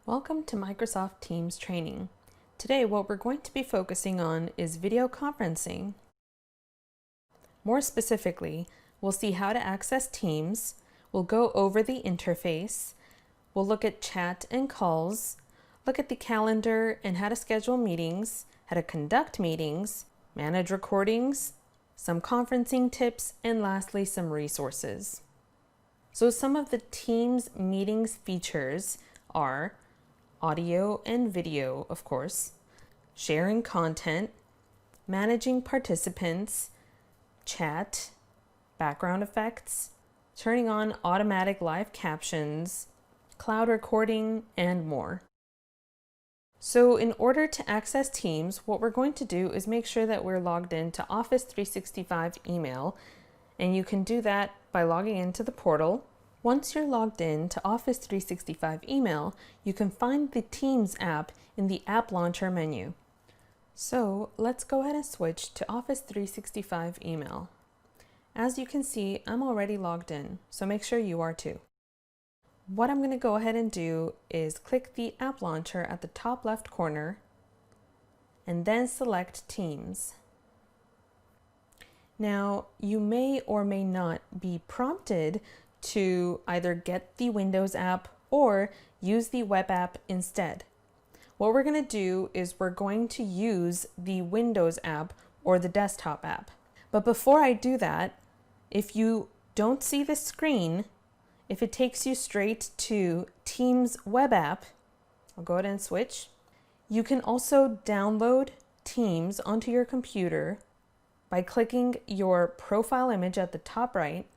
Welcome to Microsoft Teams training. Today what we're going to be focusing on is video conferencing. More specifically, we'll see how to access Teams, we'll go over the interface, we'll look at chat and calls, look at the calendar and how to schedule meetings, how to conduct meetings, manage recordings, some conferencing tips, and lastly some resources. So some of the Teams meetings features are audio and video, of course, sharing content, managing participants, chat, background effects, turning on automatic live captions, cloud recording, and more. So in order to access Teams, what we're going to do is make sure that we're logged into Office 365 email, and you can do that by logging into the portal. Once you're logged in to Office 365 email, you can find the Teams app in the App Launcher menu. So let's go ahead and switch to Office 365 email. As you can see, I'm already logged in, so make sure you are too. What I'm going to go ahead and do is click the App Launcher at the top left corner and then select Teams. Now, you may or may not be prompted to either get the Windows app or use the web app instead. What we're going to do is we're going to use the Windows app or the desktop app. But before I do that, if you don't see the screen, if it takes you straight to Teams web app, I'll go ahead and switch. You can also download Teams onto your computer by clicking your profile image at the top right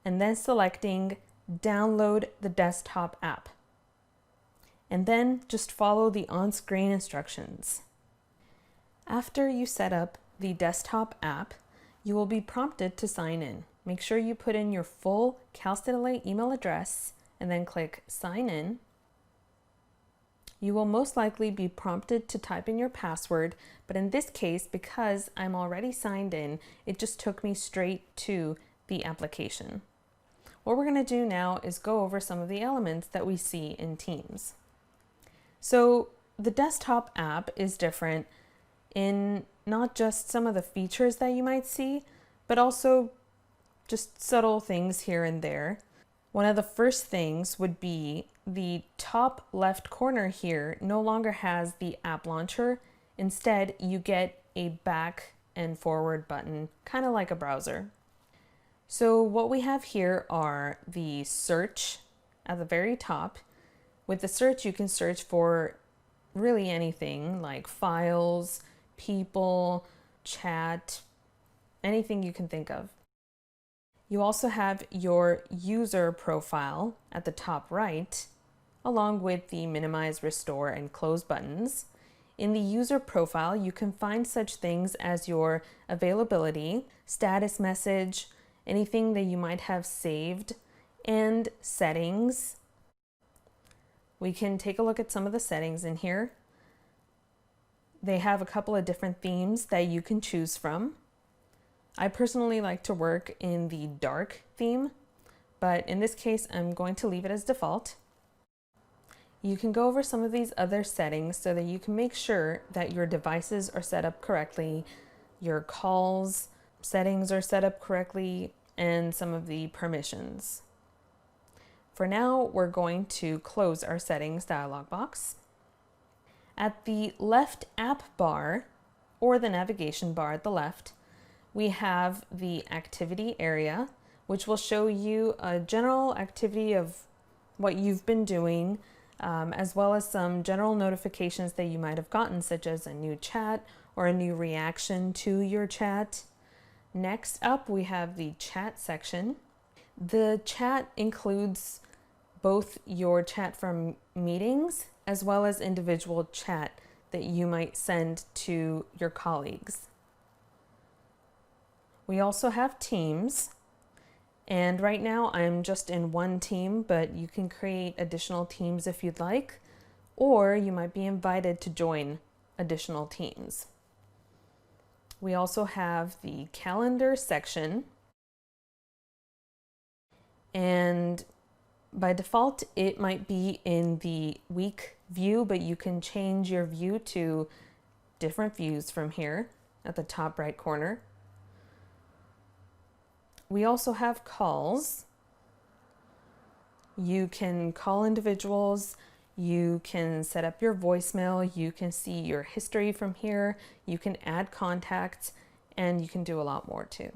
and then selecting Download the Desktop app. And then just follow the on-screen instructions. After you set up the desktop app, you will be prompted to sign in. Make sure you put in your full CalSTLA email address and then click Sign In. You will most likely be prompted to type in your password, but in this case, because I'm already signed in, it just took me straight to the application. What we're going to do now is go over some of the elements that we see in Teams. So the desktop app is different in not just some of the features that you might see, but also just subtle things here and there. One of the first things would be the top left corner here no longer has the app launcher. Instead, you get a back and forward button, kind of like a browser. So what we have here are the search at the very top. With the search, you can search for really anything like files, people, chat, anything you can think of. You also have your user profile at the top right, along with the minimize, restore, and close buttons. In the user profile, you can find such things as your availability, status message, anything that you might have saved, and settings. We can take a look at some of the settings in here. They have a couple of different themes that you can choose from. I personally like to work in the dark theme, but in this case, I'm going to leave it as default. You can go over some of these other settings so that you can make sure that your devices are set up correctly, your calls settings are set up correctly, and some of the permissions. For now, we're going to close our settings dialog box. At the left app bar, or the navigation bar at the left, we have the activity area, which will show you a general activity of what you've been doing, as well as some general notifications that you might have gotten, such as a new chat or a new reaction to your chat. Next up, we have the chat section. The chat includes both your chat from meetings as well as individual chat that you might send to your colleagues. We also have teams, and right now I'm just in one team, but you can create additional teams if you'd like, or you might be invited to join additional teams. We also have the calendar section, and By default, it might be in the week view, but you can change your view to different views from here at the top right corner. We also have calls. You can call individuals, you can set up your voicemail, you can see your history from here, you can add contacts, and you can do a lot more too.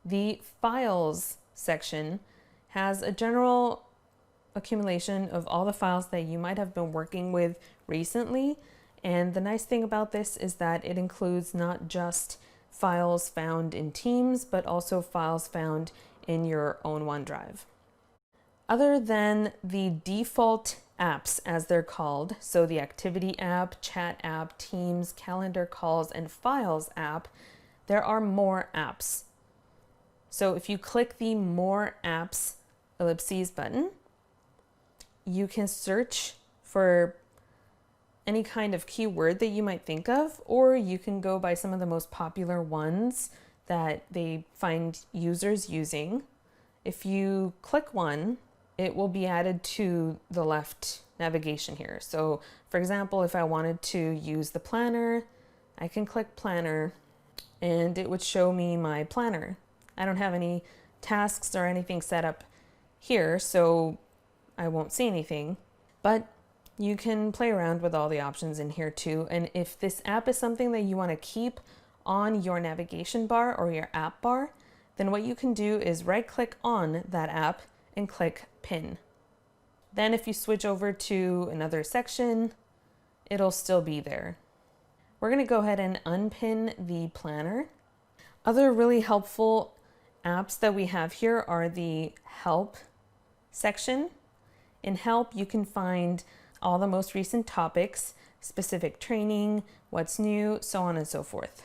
The files section has a general accumulation of all the files that you might have been working with recently. And the nice thing about this is that it includes not just files found in Teams, but also files found in your own OneDrive. Other than the default apps, as they're called, so the Activity app, Chat app, Teams, Calendar, Calls, and Files app, there are more apps. So if you click the More Apps ellipses button, you can search for any kind of keyword that you might think of, or you can go by some of the most popular ones that they find users using. If you click one, it will be added to the left navigation here. So for example, if I wanted to use the planner, I can click planner and it would show me my planner. I don't have any tasks or anything set up here, so I won't see anything, but you can play around with all the options in here too. And if this app is something that you want to keep on your navigation bar or your app bar, then what you can do is right click on that app and click pin. Then if you switch over to another section, it'll still be there. We're going to go ahead and unpin the planner. Other really helpful apps that we have here are the help section. In help, you can find all the most recent topics, specific training, what's new, so on and so forth.